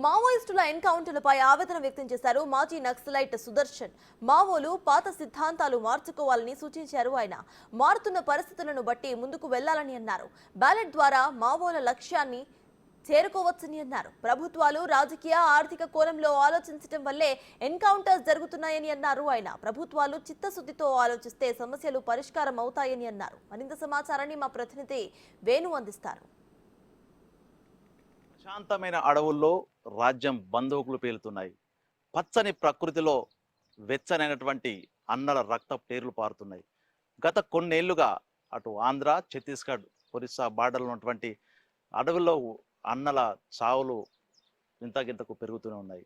మావోయిస్టుల ఎన్కౌంటర్లపై ఆవేదన వ్యక్తం చేశారు మాజీ నక్సలైట్ సుదర్శన్. మావోలు పాత సిద్ధాంతాలు మార్చుకోవాలని సూచించారు ఆయన. మారుతున్న పరిస్థితులను బట్టి ముందుకు వెళ్లాలని అన్నారు. బ్యాలెట్ ద్వారా మావోల లక్ష్యాన్ని చేరుకోవచ్చని అన్నారు. ప్రభుత్వాలు రాజకీయ ఆర్థిక కోణంలో ఆలోచించడం వల్లే ఎన్కౌంటర్స్ జరుగుతున్నాయని అన్నారు ఆయన. ప్రభుత్వాలు చిత్తశుద్ధితో ఆలోచిస్తే సమస్యలు పరిష్కారం అవుతాయని అన్నారు. మరింత సమాచారాన్ని మా ప్రతినిధి వేణు అందిస్తారు. శాంతమైన అడవుల్లో రాజ్యం బందూకులు పేలుతున్నాయి. పచ్చని ప్రకృతిలో వెచ్చనైనటువంటి అన్నల రక్త పేర్లు పారుతున్నాయి. గత కొన్నేళ్లుగా అటు ఆంధ్ర, ఛత్తీస్గఢ్, ఒరిస్సా బార్డర్లో ఉన్నటువంటి అడవుల్లో అన్నల చావులు ఇంతకింతకు పెరుగుతూనే ఉన్నాయి.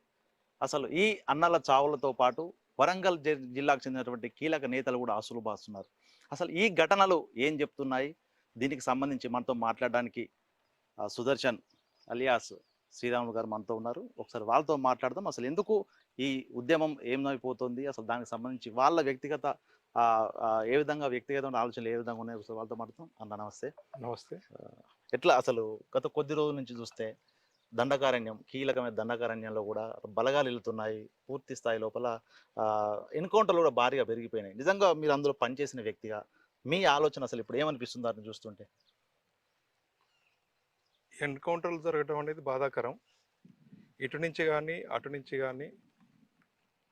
అసలు ఈ అన్నల చావులతో పాటు వరంగల్ జిల్లాకు చెందినటువంటి కీలక నేతలు కూడా ఆసులు బాస్తున్నారు. అసలు ఈ ఘటనలు ఏం చెప్తున్నాయి? దీనికి సంబంధించి మనతో మాట్లాడడానికి సుదర్శన్ అలియాస్ శ్రీరాములు గారు మనతో ఉన్నారు. ఒకసారి వాళ్ళతో మాట్లాడదాం. అసలు ఎందుకు ఈ ఉద్యమం ఏమైపోతుంది, అసలు దానికి సంబంధించి వాళ్ళ వ్యక్తిగత ఏ విధంగా వ్యక్తిగత ఆలోచనలు ఏ విధంగా ఉన్నాయి, ఒకసారి వాళ్ళతో మాట్లాడతాం. అన్న నమస్తే. నమస్తే. ఎట్లా అసలు గత కొద్ది రోజుల నుంచి చూస్తే దండకారణ్యం, కీలకమైన దండకారణ్యంలో కూడా బలగాలు వెళ్తున్నాయి. పూర్తి స్థాయి లోపల ఎన్కౌంటర్లు కూడా భారీగా పెరిగిపోయినాయి. నిజంగా మీరు అందులో పనిచేసిన వ్యక్తిగా మీ ఆలోచన అసలు ఇప్పుడు ఏమనిపిస్తుంది దాన్ని చూస్తుంటే? ఎన్కౌంటర్లు జరగడం అనేది బాధాకరం. ఇటు నుంచి కానీ అటు నుంచి కానీ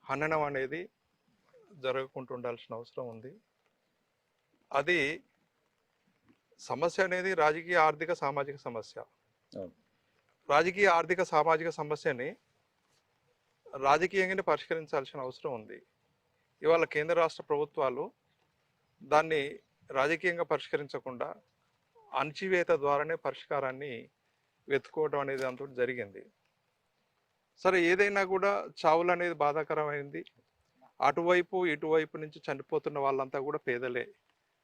హననం అనేది జరగకుండా ఉండాల్సిన అవసరం ఉంది. అది సమస్య అనేది రాజకీయ ఆర్థిక సామాజిక సమస్య. రాజకీయ ఆర్థిక సామాజిక సమస్యని రాజకీయంగానే పరిష్కరించాల్సిన అవసరం ఉంది. ఇవాళ కేంద్ర రాష్ట్ర ప్రభుత్వాలు దాన్ని రాజకీయంగా పరిష్కరించకుండా అణచివేత ద్వారానే పరిష్కారాన్ని వెతుకోవడం అనేది అంతా జరిగింది. సరే, ఏదైనా కూడా చావులు అనేది బాధాకరమైంది. అటువైపు ఇటువైపు నుంచి చనిపోతున్న వాళ్ళంతా కూడా పేదలే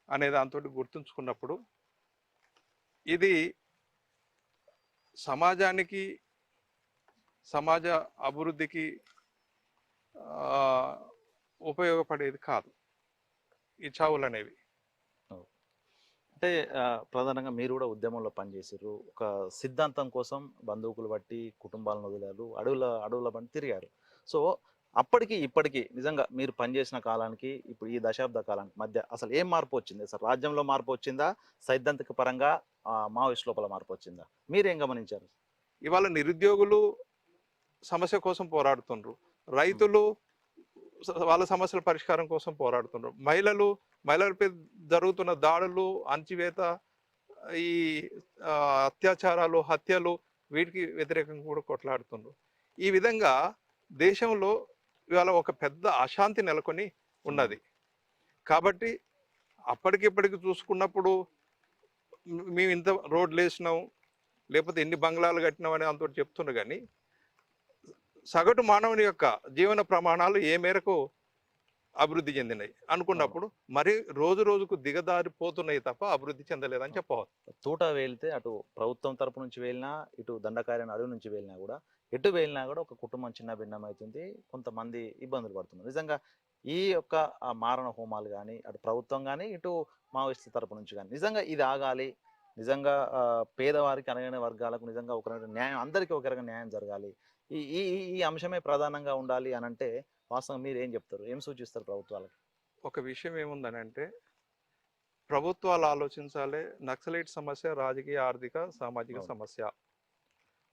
అనే దాంతో గుర్తుంచుకున్నప్పుడు ఇది సమాజానికి, సమాజ అభివృద్ధికి ఉపయోగపడేది కాదు ఈ చావులు అనేవి. అంటే ప్రధానంగా మీరు కూడా ఉద్యమంలో పనిచేసారు. ఒక సిద్ధాంతం కోసం బంధువులు బట్టి కుటుంబాలను వదిలారు, అడవుల బండి తిరిగారు. సో అప్పటికి ఇప్పటికీ నిజంగా మీరు పనిచేసిన కాలానికి ఇప్పుడు ఈ దశాబ్ద కాలానికి మధ్య అసలు ఏం మార్పు వచ్చింది? అసలు రాజ్యంలో మార్పు వచ్చిందా? సైద్ధాంతిక పరంగా మావోయిస్ట్ లోపల మార్పు వచ్చిందా? మీరేం గమనించారు? ఇవాళ నిరుద్యోగులు సమస్య కోసం పోరాడుతుండ్రు, రైతులు వాళ్ళ సమస్యల పరిష్కారం కోసం పోరాడుతుండ్రు, మహిళలపై జరుగుతున్న దాడులు, అణచివేత, ఈ అత్యాచారాలు, హత్యలు, వీటికి వ్యతిరేకంగా కూడా కొట్లాడుతుండ్రు. ఈ విధంగా దేశంలో ఇవాళ ఒక పెద్ద అశాంతి నెలకొని ఉన్నది. కాబట్టి అప్పటికిప్పటికి చూసుకున్నప్పుడు మేము ఇంత రోడ్లు వేసినాం, లేకపోతే ఎన్ని బంగ్లాలు కట్టినాం అని అంత చెప్తున్నారు. కానీ సగటు మానవుని యొక్క జీవన ప్రమాణాలు ఏ మేరకు అభివృద్ధి చెందినాయి అనుకున్నప్పుడు మరి రోజు రోజుకు దిగదారిపోతున్నాయి తప్ప అభివృద్ధి చెందలేదని చెప్పవచ్చు. తూట వేలితే అటు ప్రభుత్వం తరపు నుంచి వెళ్ళినా, ఇటు దండకార్యాన్ని అడవి నుంచి వెళ్ళినా కూడా, ఎటు వెళ్ళినా కూడా ఒక కుటుంబం చిన్న భిన్నమవుతుంది, కొంతమంది ఇబ్బందులు పడుతున్నారు. నిజంగా ఈ యొక్క మారణ హోమాలు కానీ అటు ప్రభుత్వం కానీ ఇటు మావోయిస్టు తరపు నుంచి కానీ నిజంగా ఇది ఆగాలి. నిజంగా పేదవారికి, అనగానే వర్గాలకు నిజంగా ఒక న్యాయం, అందరికీ ఒక రకమైన న్యాయం జరగాలి. ఈ ఈ ఈ అంశమే ప్రధానంగా ఉండాలి అని అంటే వాస్తవం మీరు ఏం చెప్తారు, ఏం సూచిస్తారు ప్రభుత్వాలకు? ఒక విషయం ఏముందని అంటే, ప్రభుత్వాలు ఆలోచించాలి. నక్సలైట్ సమస్య రాజకీయ ఆర్థిక సామాజిక సమస్య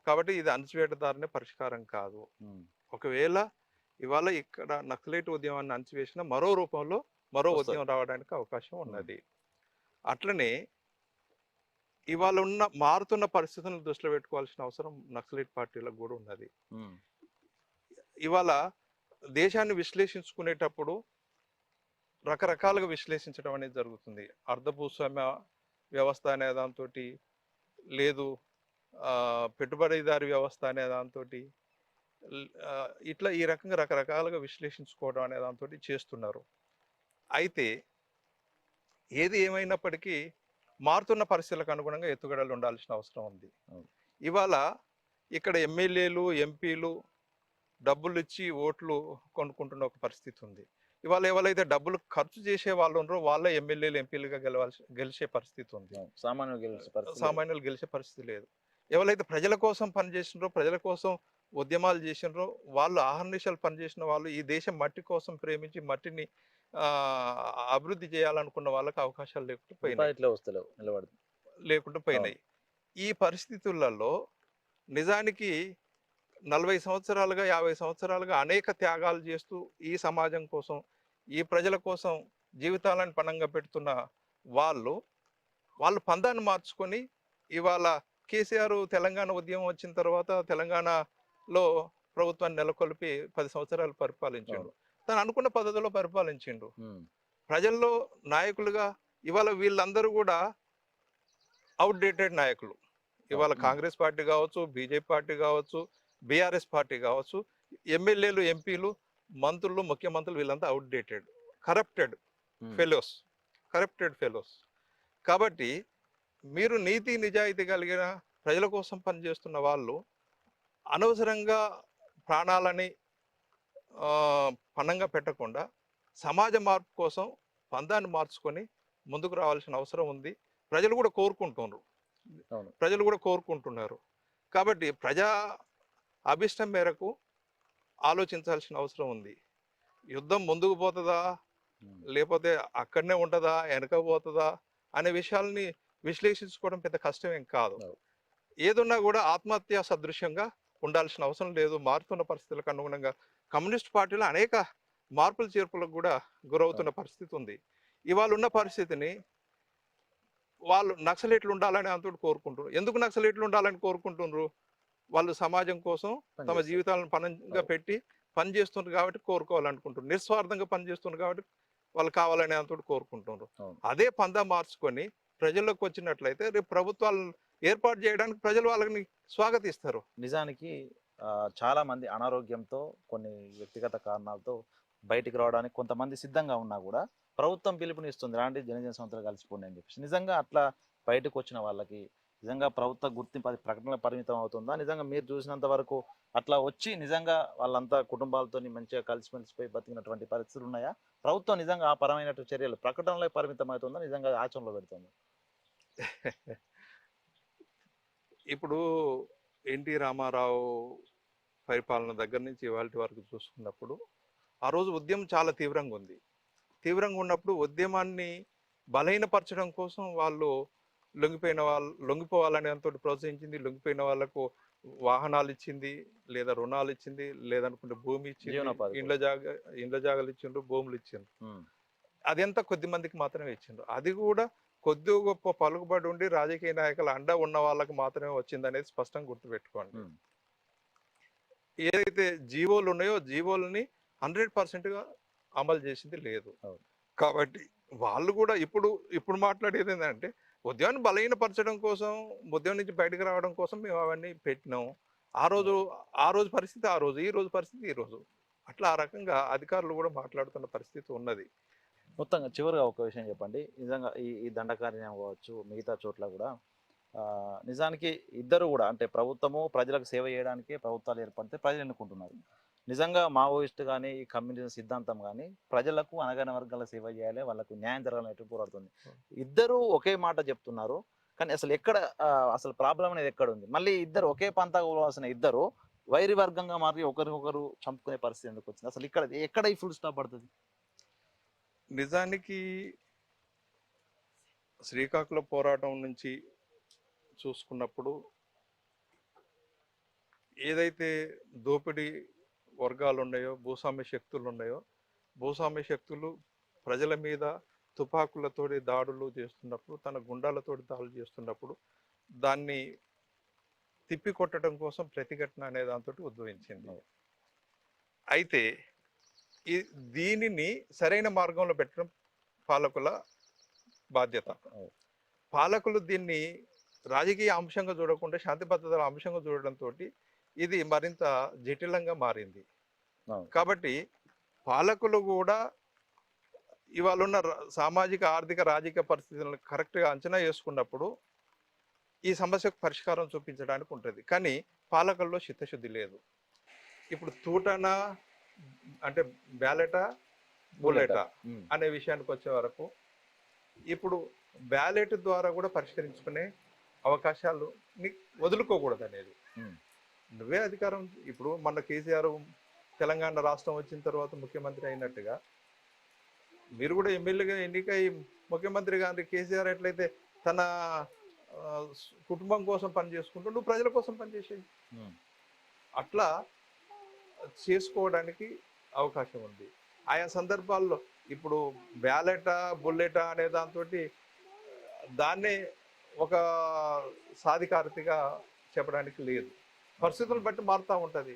కాబట్టి ఇది అణచివేతదారునే పరిష్కారం కాదు. ఒకవేళ ఇవాళ ఇక్కడ నక్సలైట్ ఉద్యమాన్ని అణచివేసిన మరో రూపంలో మరో ఉద్యమం రావడానికి అవకాశం ఉన్నది. అట్లనే ఇవాళ ఉన్న మారుతున్న పరిస్థితులను దృష్టిలో పెట్టుకోవాల్సిన అవసరం నక్సలైట్ పార్టీలకు కూడా ఉన్నది. ఇవాళ దేశాన్ని విశ్లేషించుకునేటప్పుడు రకరకాలుగా విశ్లేషించడం అనేది జరుగుతుంది. అర్ధభూస్వామ్య వ్యవస్థ అనే దాంతో, లేదు పెట్టుబడిదారి వ్యవస్థ అనే దాంతో, ఇట్లా ఈ రకంగా రకరకాలుగా విశ్లేషించుకోవడం అనే దాంతో చేస్తున్నారు. అయితే ఏది ఏమైనప్పటికీ మారుతున్న పరిస్థితులకు అనుగుణంగా ఎత్తుగడలు ఉండాల్సిన అవసరం ఉంది. ఇవాళ ఇక్కడ ఎమ్మెల్యేలు, ఎంపీలు డబ్బులు ఇచ్చి ఓట్లు కొనుక్కుంటున్న ఒక పరిస్థితి ఉంది. ఇవాళ ఎవరైతే డబ్బులు ఖర్చు చేసే వాళ్ళు ఉన్నారో వాళ్ళే ఎమ్మెల్యేలు, ఎంపీలుగా గెలిచే పరిస్థితి ఉంది. సామాన్యులు గెలిచే పరిస్థితి లేదు. ఎవరైతే ప్రజల కోసం పనిచేస్తున్నారో, ప్రజల కోసం ఉద్యమాలు చేసినారో వాళ్ళు ఆహర్నిశలు పనిచేసిన వాళ్ళు ఈ దేశం మట్టి కోసం ప్రేమించి మట్టిని ఆ, అభివృద్ధి చేయాలనుకున్న వాళ్ళకి అవకాశాలు ఇట్లా వస్తలేవు నిలబడుతుంది. లేకుండా పోయినాయి. ఈ పరిస్థితులలో నిజానికి 40 సంవత్సరాలుగా 50 సంవత్సరాలుగా అనేక త్యాగాలు చేస్తూ ఈ సమాజం కోసం ఈ ప్రజల కోసం జీవితాలను పణంగా పెడుతున్న వాళ్ళు వాళ్ళు పందాన్ని మార్చుకొని ఇవాళ కేసీఆర్ తెలంగాణ ఉద్యమం వచ్చిన తర్వాత తెలంగాణలో ప్రభుత్వాన్ని నెలకొల్పి 10 సంవత్సరాలు పరిపాలించిండు. తను అనుకున్న పద్ధతిలో పరిపాలించిండు. ప్రజల్లో నాయకులుగా ఇవాళ వీళ్ళందరూ కూడా అవుట్డేటెడ్ నాయకులు. ఇవాళ కాంగ్రెస్ పార్టీ కావచ్చు, బీజేపీ పార్టీ కావచ్చు, బీఆర్ఎస్ పార్టీ కావచ్చు, ఎమ్మెల్యేలు, ఎంపీలు, మంత్రులు, ముఖ్యమంత్రులు వీళ్ళంతా అవుట్డేటెడ్, కరప్టెడ్ ఫెలోస్. కాబట్టి మీరు నీతి నిజాయితీ కలిగిన ప్రజల కోసం పనిచేస్తున్న వాళ్ళు అనవసరంగా ప్రాణాలని పణంగా పెట్టకుండా సమాజ మార్పు కోసం పందాన్ని మార్చుకొని ముందుకు రావాల్సిన అవసరం ఉంది. ప్రజలు కూడా కోరుకుంటున్నారు. కాబట్టి ప్రజా అభిష్టం మేరకు ఆలోచించాల్సిన అవసరం ఉంది. యుద్ధం ముందుకు పోతుందా లేకపోతే అక్కడనే ఉంటుందా వెనక పోతుందా అనే విషయాల్ని విశ్లేషించుకోవడం పెద్ద కష్టమేం కాదు. ఏదున్నా కూడా ఆత్మహత్య సదృశ్యంగా ఉండాల్సిన అవసరం లేదు. మారుతున్న పరిస్థితులకు అనుగుణంగా కమ్యూనిస్ట్ పార్టీలో అనేక మార్పులు చేర్పులకు కూడా గురవుతున్న పరిస్థితి ఉంది. ఇవాళ ఉన్న పరిస్థితిని వాళ్ళు నక్సలైట్లు ఉండాలని అంతటి కోరుకుంటున్నారు. ఎందుకు నక్సలైట్లు ఉండాలని కోరుకుంటున్నారు? వాళ్ళు సమాజం కోసం తమ జీవితాలను పనంగా పెట్టి పని చేస్తున్నారు కాబట్టి కోరుకోవాలనుకుంటున్నారు. నిస్వార్థంగా పనిచేస్తున్నారు కాబట్టి వాళ్ళు కావాలని అంతటి కోరుకుంటున్నారు. అదే పందా మార్చుకొని ప్రజల్లోకి వచ్చినట్లయితే రేపు ప్రభుత్వాలు ఏర్పాటు చేయడానికి ప్రజలు వాళ్ళని స్వాగతిస్తారు. నిజానికి చాలా మంది అనారోగ్యంతో కొన్ని వ్యక్తిగత కారణాలతో బయటికి రావడానికి కొంతమంది సిద్ధంగా ఉన్నా కూడా ప్రభుత్వం పిలుపునిస్తుంది రాంటి జనజన సంస్థలు కలిసిపోండి అని చెప్పేసి. నిజంగా అట్లా బయటకు వచ్చిన వాళ్ళకి నిజంగా ప్రభుత్వ గుర్తింపు అది ప్రకటన పరిమితం అవుతుందా? నిజంగా మీరు చూసినంత వరకు అట్లా వచ్చి నిజంగా వాళ్ళంతా కుటుంబాలతో మంచిగా కలిసిమెలిసిపోయి బతికినటువంటి పరిస్థితులు ఉన్నాయా? ప్రభుత్వం నిజంగా ఆ పరమైన చర్యలు ప్రకటనలో పరిమితం అవుతుందా, నిజంగా ఆచరణలో పెడుతుందా? ఇప్పుడు ఎన్టీ రామారావు పరిపాలన దగ్గర నుంచి ఇవాళ వరకు చూసుకున్నప్పుడు ఆ రోజు ఉద్యమం చాలా తీవ్రంగా ఉన్నప్పుడు ఉద్యమాన్ని బలహీనపరచడం కోసం వాళ్ళు లొంగిపోవాలని అంతటి ప్రోత్సహించింది. లొంగిపోయిన వాళ్ళకు వాహనాలు ఇచ్చింది, లేదా రుణాలు ఇచ్చింది, లేదనుకుంటే భూమి ఇచ్చింది, ఇండ్ల జాగాలు ఇచ్చిండ్రు, భూములు ఇచ్చిండ్రు. అదంతా కొద్ది మందికి మాత్రమే ఇచ్చిండ్రు. అది కూడా కొద్ది గొప్ప పలుకుబడి ఉండి రాజకీయ నాయకుల అండ ఉన్న వాళ్ళకి మాత్రమే వచ్చింది అనేది స్పష్టంగా గుర్తుపెట్టుకోండి. ఏదైతే జీవోలు ఉన్నాయో జీవోలని 100%గా అమలు చేసింది లేదు. కాబట్టి వాళ్ళు కూడా ఇప్పుడు మాట్లాడేది ఏంటంటే ఉద్యమాన్ని బలహీనపరచడం కోసం, ఉద్యమం నుంచి బయటకు రావడం కోసం మేము అవన్నీ పెట్టినాం. ఆ రోజు పరిస్థితి ఆ రోజు, ఈ రోజు పరిస్థితి ఈ రోజు, అట్లా ఆ రకంగా అధికారులు కూడా మాట్లాడుతున్న పరిస్థితి ఉన్నది. మొత్తంగా చివరిగా ఒక విషయం చెప్పండి. నిజంగా ఈ దండకారణ్యం కావచ్చు, మిగతా చోట్ల కూడా నిజానికి ఇద్దరు కూడా అంటే ప్రభుత్వము ప్రజలకు సేవ చేయడానికే ప్రభుత్వాలు ఏర్పడితే ప్రజలు ఎన్నుకుంటున్నారు. నిజంగా మావోయిస్ట్ కానీ ఈ కమ్యూనిజం సిద్ధాంతం కానీ ప్రజలకు అనగానే వర్గాల సేవ చేయాలి, వాళ్ళకు న్యాయం జరగాలని పోరాడుతుంది. ఇద్దరు ఒకే మాట చెప్తున్నారు, కానీ అసలు ఎక్కడ అసలు ప్రాబ్లం అనేది ఎక్కడ ఉంది? మళ్ళీ ఇద్దరు ఒకే పంతా పోవాల్సిన ఇద్దరు వైరి వర్గంగా మారి ఒకరికొకరు చంపుకునే పరిస్థితి ఎందుకు వచ్చింది? అసలు ఎక్కడ ఈ ఫుల్ స్టాప్ పడుతుంది? నిజానికి శ్రీకాకుళం పోరాటం నుంచి చూసుకున్నప్పుడు ఏదైతే దోపిడీ వర్గాలు ఉన్నాయో, భూస్వామ్య శక్తులు ఉన్నాయో, భూస్వామ్య శక్తులు ప్రజల మీద తుపాకులతోటి దాడులు చేస్తున్నప్పుడు, తన గుండాలతోటి దాడులు చేస్తున్నప్పుడు దాన్ని తిప్పికొట్టడం కోసం ప్రతిఘటన అనే దాంతో ఉద్భవించింది. అయితే దీనిని సరైన మార్గంలో పెట్టడం పాలకుల బాధ్యత. పాలకులు దీన్ని రాజకీయ అంశంగా చూడకుండా శాంతి భద్రతల అంశంగా చూడడంతో ఇది మరింత జటిలంగా మారింది. కాబట్టి పాలకులు కూడా ఇవాళ ఉన్న సామాజిక, ఆర్థిక, రాజకీయ పరిస్థితులను కరెక్ట్గా అంచనా వేసుకున్నప్పుడు ఈ సమస్యకు పరిష్కారం చూపించడానికి ఉంటుంది. కానీ పాలకుల్లో చిత్తశుద్ధి లేదు. ఇప్పుడు తూటనా అంటే బ్యాలెటా బుల్లెటా అనే విషయానికి వచ్చే వరకు ఇప్పుడు బ్యాలెట్ ద్వారా కూడా పరిష్కరించుకునే అవకాశాలు వదులుకోకూడదు అనేది. నువ్వే అధికారం. ఇప్పుడు మొన్న కేసీఆర్ తెలంగాణ రాష్ట్రం వచ్చిన తర్వాత ముఖ్యమంత్రి అయినట్టుగా మీరు కూడా ఎమ్మెల్యేగా ఎన్నికై ముఖ్యమంత్రి గారి కేసీఆర్ ఎట్లయితే తన ఆ, కుటుంబం కోసం పని చేసుకుంటూ నువ్వు ప్రజల కోసం పనిచేసేది. అట్లా చేసుకోవడానికి అవకాశం ఉంది. ఆయా సందర్భాల్లో ఇప్పుడు బ్యాలెటా బుల్లెటా అనే దాంతో దాన్నే ఒక సాధికారతగా చెప్పడానికి లేదు. పరిస్థితులను బట్టి మారుతూ ఉంటుంది.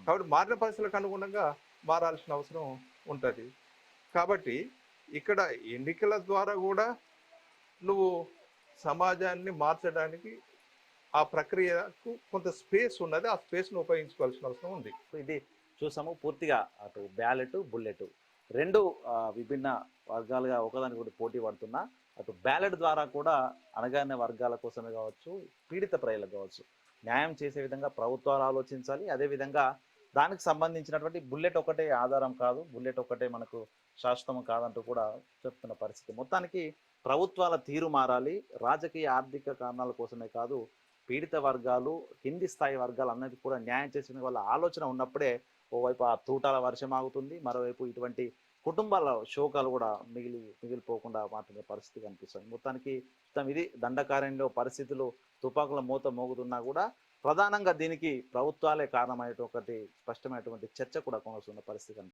కాబట్టి మారిన పరిస్థితులకు అనుగుణంగా మారాల్సిన అవసరం ఉంటుంది. కాబట్టి ఇక్కడ ఎన్నికల ద్వారా కూడా నువ్వు సమాజాన్ని మార్చడానికి ఆ ప్రక్రియకు కొంత స్పేస్ ఉన్నది. ఆ స్పేస్ను ఉపయోగించుకోవాల్సిన అవసరం ఉంది. ఇది చూసాము పూర్తిగా అటు బ్యాలెట్ బుల్లెట్ రెండు విభిన్న వర్గాలుగా ఒకదానికి పోటీ పడుతున్నా అటు బ్యాలెట్ ద్వారా కూడా అణగారిన వర్గాల కోసమే కావచ్చు, పీడిత ప్రజలకు కావచ్చు న్యాయం చేసే విధంగా ప్రభుత్వాలు ఆలోచించాలి. అదేవిధంగా దానికి సంబంధించినటువంటి బుల్లెట్ ఒకటే ఆధారం కాదు, బుల్లెట్ ఒకటే మనకు శాశ్వతం కాదంటూ కూడా చెప్తున్న పరిస్థితి. మొత్తానికి ప్రభుత్వాల తీరు మారాలి. రాజకీయ ఆర్థిక కారణాల కోసమే కాదు, పీడిత వర్గాలు కింది స్థాయి వర్గాలు అన్నది కూడా న్యాయం చేసిన వాళ్ళ ఆలోచన ఉన్నప్పుడే ఓవైపు ఆ తూటాల వర్షం ఆగుతుంది, మరోవైపు ఇటువంటి కుటుంబాల శోకాలు కూడా మిగిలిపోకుండా మాట్లాడే పరిస్థితి కనిపిస్తుంది. మొత్తానికి ఇది దండకారణ్యంలో పరిస్థితులు తుపాకుల మూత మోగుతున్నా కూడా ప్రధానంగా దీనికి ప్రభుత్వాలే కారణమైనటువంటి స్పష్టమైనటువంటి చర్చ కూడా కొనసాగుతున్న పరిస్థితి